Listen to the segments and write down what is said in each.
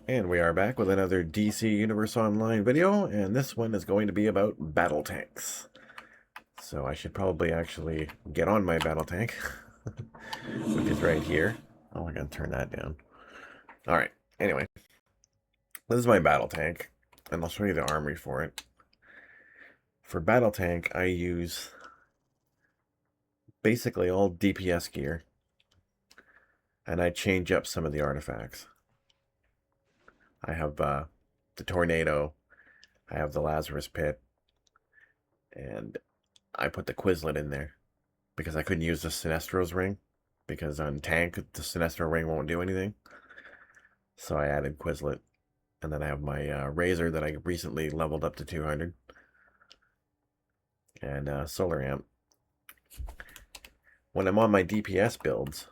And we are back with another DC Universe Online video, and this one is going to be about battle tanks. So I should probably actually get on my battle tank, which is right here. Oh, I gotta turn that down. Alright, anyway, this is my battle tank, and I'll show you the armory for it. For battle tank, I use basically all DPS gear, and I change up some of the artifacts. I have the tornado, I have the Lazarus pit, and I put the Quizlet in there because I couldn't use the Sinestro's ring because on tank the Sinestro ring won't do anything. So I added Quizlet, and then I have my Razor that I recently leveled up to 200, and Solar Amp. When I'm on my DPS builds,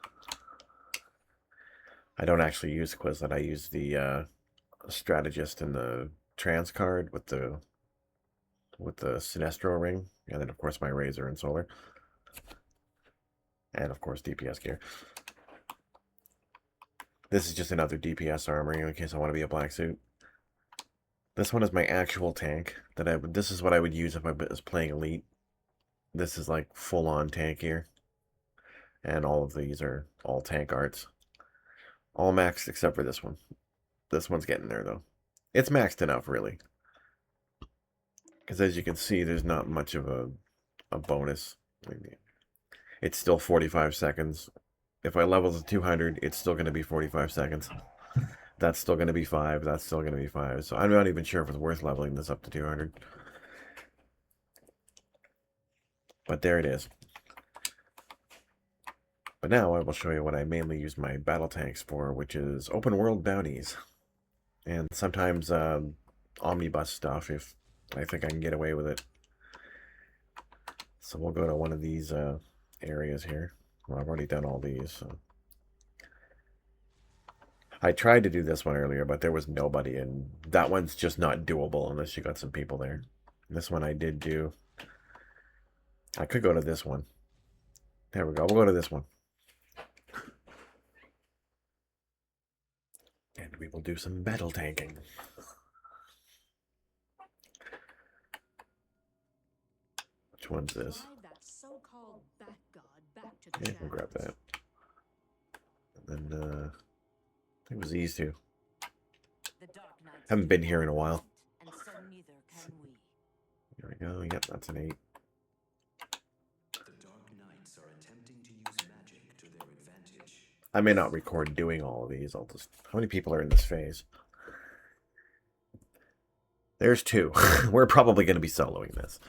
I don't actually use Quizlet. I use the Strategist and the Trans card with the Sinestro ring, and then of course my Razor and Solar, and of course DPS gear. This is just another DPS armory in case I want to be a black suit. This one is my actual tank that I would. This is what I would use if I was playing Elite. This is like full-on tank gear, and all of these are all tank arts, all maxed except for this one. This one's getting there though. It's maxed enough really, because as you can see, there's not much of a bonus. It's still 45 seconds. If I level to 200, it's still going to be 45 seconds. That's still going to be 5. That's still going to be 5. So I'm not even sure if it's worth leveling this up to 200. But there it is. But now I will show you what I mainly use my battle tanks for, which is open world bounties. And sometimes omnibus stuff if I think I can get away with it. So we'll go to one of these areas here. Well, I've already done all these, so. I tried to do this one earlier, but there was nobody, and that one's just not doable unless you got some people there. This one I did do. I could go to this one. There we go. We'll go to this one. And we will do some battle tanking. Which one's this? Yeah, we'll grab that. And then, I think it was these two. Haven't been here in a while. Here we go. Yep, that's an 8. I may not record doing all of these. I'll just... How many people are in this phase? There's 2. We're probably going to be soloing this.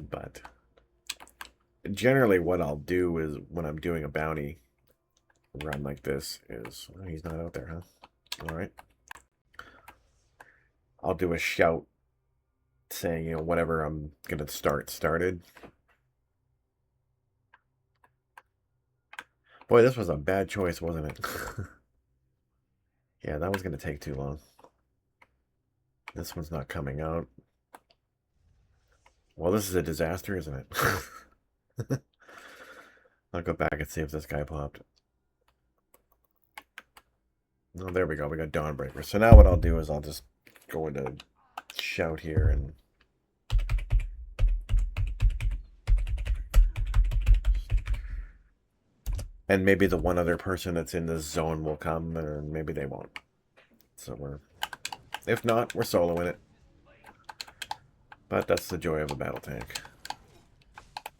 But generally what I'll do is when I'm doing a bounty run like this is... Oh, he's not out there, huh? Alright. I'll do a shout saying, you know, whatever I'm going to started. Boy, this was a bad choice, wasn't it? Yeah, that was going to take too long. This one's not coming out. Well, this is a disaster, isn't it? I'll go back and see if this guy popped. Oh, there we go. We got Dawnbreaker. So now what I'll do is I'll just go into shout here and... And maybe the one other person that's in this zone will come, or maybe they won't. So we're... If not, we're soloing it. But that's the joy of a battle tank.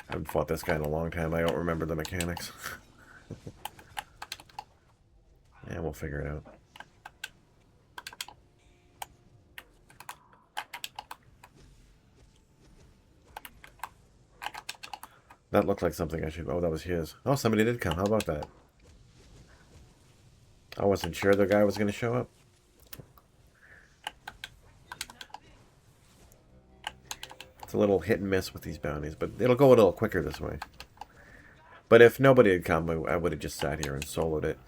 I haven't fought this guy in a long time. I don't remember the mechanics. Yeah, we'll figure it out. That looked like something I should... Oh, that was his. Oh, somebody did come. How about that? I wasn't sure the guy was going to show up. It's a little hit and miss with these bounties, but it'll go a little quicker this way. But if nobody had come, I would have just sat here and soloed it.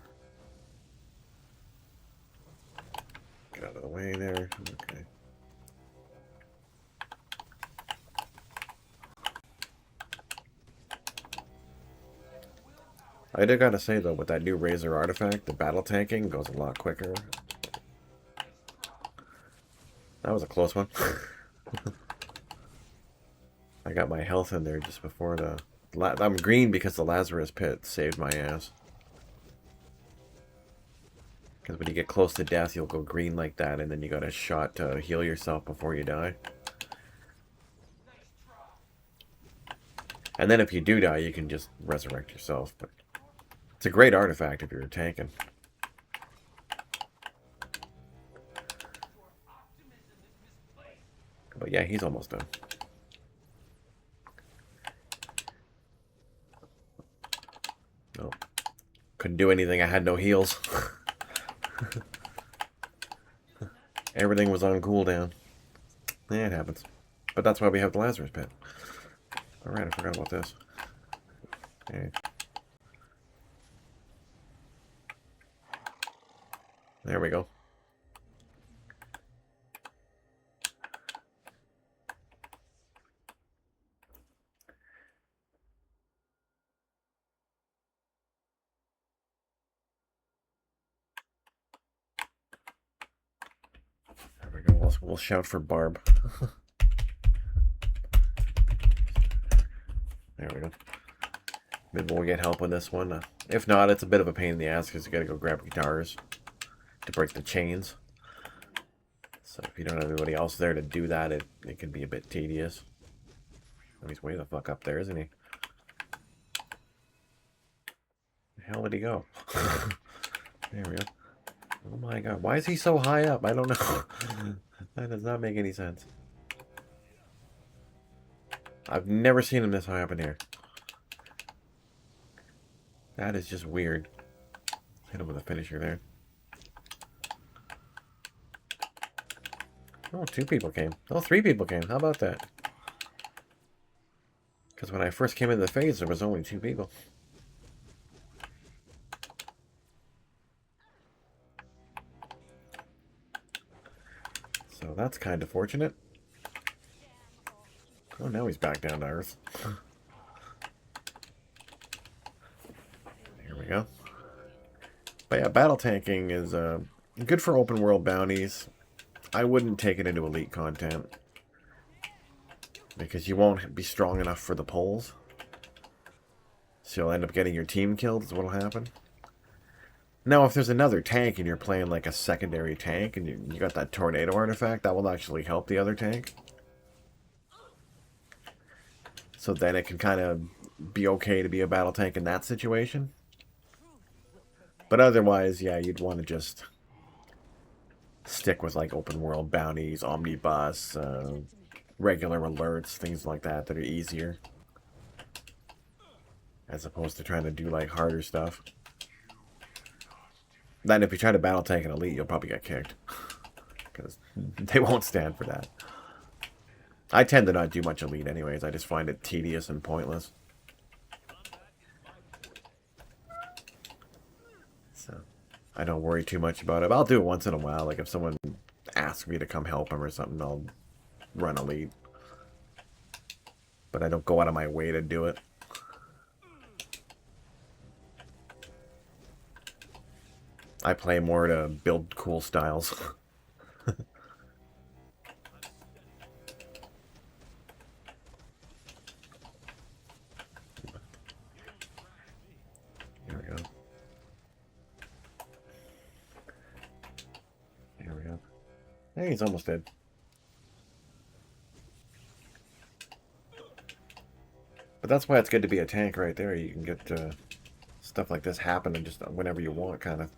Get out of the way there. Okay. I did gotta say though, with that new Razor artifact, the battle tanking goes a lot quicker. That was a close one. I got my health in there just before the... I'm green because the Lazarus Pit saved my ass. Because when you get close to death, you'll go green like that, and then you got a shot to heal yourself before you die. And then if you do die, you can just resurrect yourself. But it's a great artifact if you're tanking. But yeah, he's almost done. Nope. Couldn't do anything. I had no heals. Everything was on cooldown. Yeah, it happens. But that's why we have the Lazarus Pit. Alright, I forgot about this. Okay. There we go. There we go. We'll shout for Barb. There we go. Maybe we'll get help on this one. If not, it's a bit of a pain in the ass because you gotta go grab guitars to break the chains. So if you don't have anybody else there to do that, it can be a bit tedious. Oh, he's way the fuck up there, isn't he? The hell did he go? There we go. Oh my god, why is he so high up? I don't know. That does not make any sense. I've never seen him this high up in here. That is just weird. Hit him with a finisher there. Oh, 2 people came. Oh, 3 people came. How about that? Because when I first came into the phase, there was only 2 people. So that's kind of fortunate. Oh, now he's back down to earth. Here we go. But yeah, battle tanking is good for open world bounties. I wouldn't take it into elite content. Because you won't be strong enough for the polls. So you'll end up getting your team killed is what'll happen. Now, if there's another tank and you're playing like a secondary tank and you got that tornado artifact, that will actually help the other tank. So then it can kind of be okay to be a battle tank in that situation. But otherwise, yeah, you'd want to just stick with like open world bounties, omnibus, regular alerts, things like that that are easier. As opposed to trying to do like harder stuff. Then if you try to battle tank an elite, you'll probably get kicked. Because they won't stand for that. I tend to not do much elite anyways. I just find it tedious and pointless. So, I don't worry too much about it. I'll do it once in a while. Like if someone asks me to come help them or something, I'll run elite. But I don't go out of my way to do it. I play more to build cool styles. Here we go. Here we go. Hey, he's almost dead. But that's why it's good to be a tank right there. You can get stuff like this happening just whenever you want, kind of.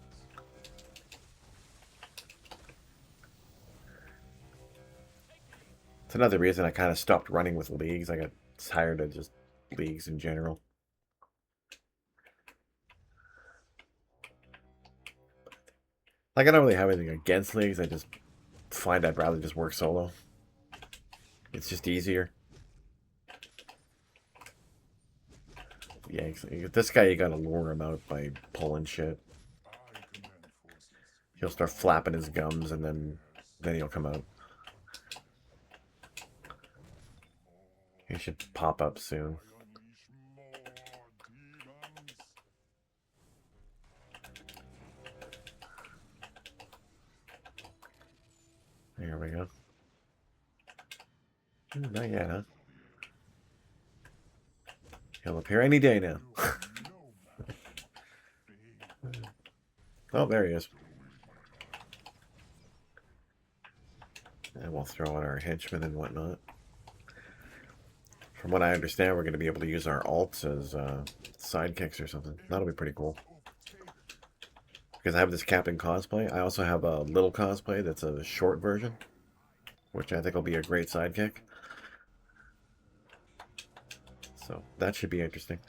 It's another reason I kind of stopped running with leagues. I got tired of just leagues in general. Like, I don't really have anything against leagues. I just find I'd rather just work solo. It's just easier. Yeah, this guy, you gotta lure him out by pulling shit. He'll start flapping his gums, and then he'll come out. He should pop up soon. There we go. Not yet, huh? He'll appear any day now. Oh, there he is. And we'll throw in our henchmen and whatnot. From what I understand, we're going to be able to use our alts as sidekicks or something. That'll be pretty cool. Because I have this Captain cosplay. I also have a little cosplay that's a short version, which I think will be a great sidekick. So that should be interesting.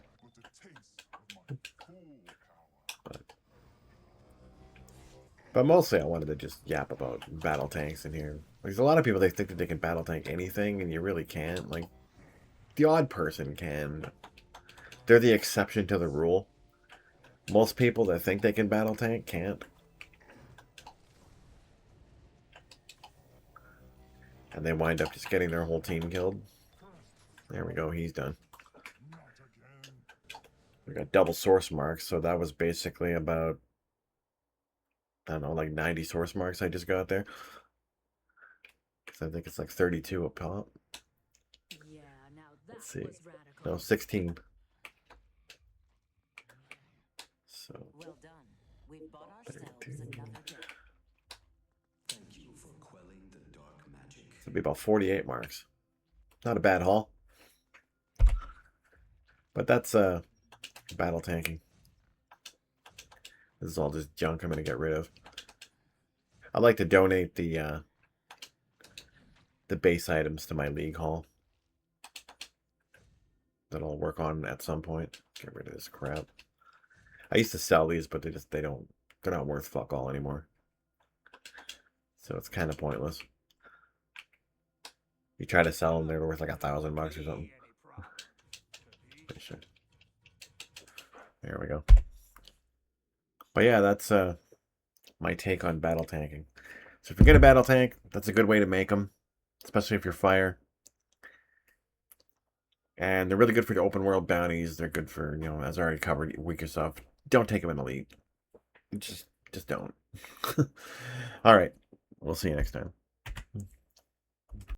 But mostly I wanted to just yap about battle tanks in here. There's a lot of people, they think that they can battle tank anything, and you really can't. Like, the odd person can. They're the exception to the rule. Most people that think they can battle tank can't. And they wind up just getting their whole team killed. There we go, he's done. We got double source marks, so that was basically about, I don't know, like 90 source marks I just got there. I think it's like 32 a pop. Yeah, now that Let's see. was radical. No, 16. So. Well done. We've bought ourselves another day. Thank you for quelling the dark magic. It'll be about 48 marks. Not a bad haul. But that's battle tanking. This is all just junk I'm going to get rid of. I'd like to donate the base items to my league haul. That I'll work on at some point. Get rid of this crap. I used to sell these, but they're not worth fuck all anymore. So it's kind of pointless. You try to sell them, they're worth like $1,000 or something. Sure. There we go. But yeah, that's my take on battle tanking. So if you're gonna battle tank, that's a good way to make them, especially if you're fire. And they're really good for the open world bounties. They're good for, you know, as I already covered, weaker stuff. Don't take them in elite. Just don't. All right. We'll see you next time.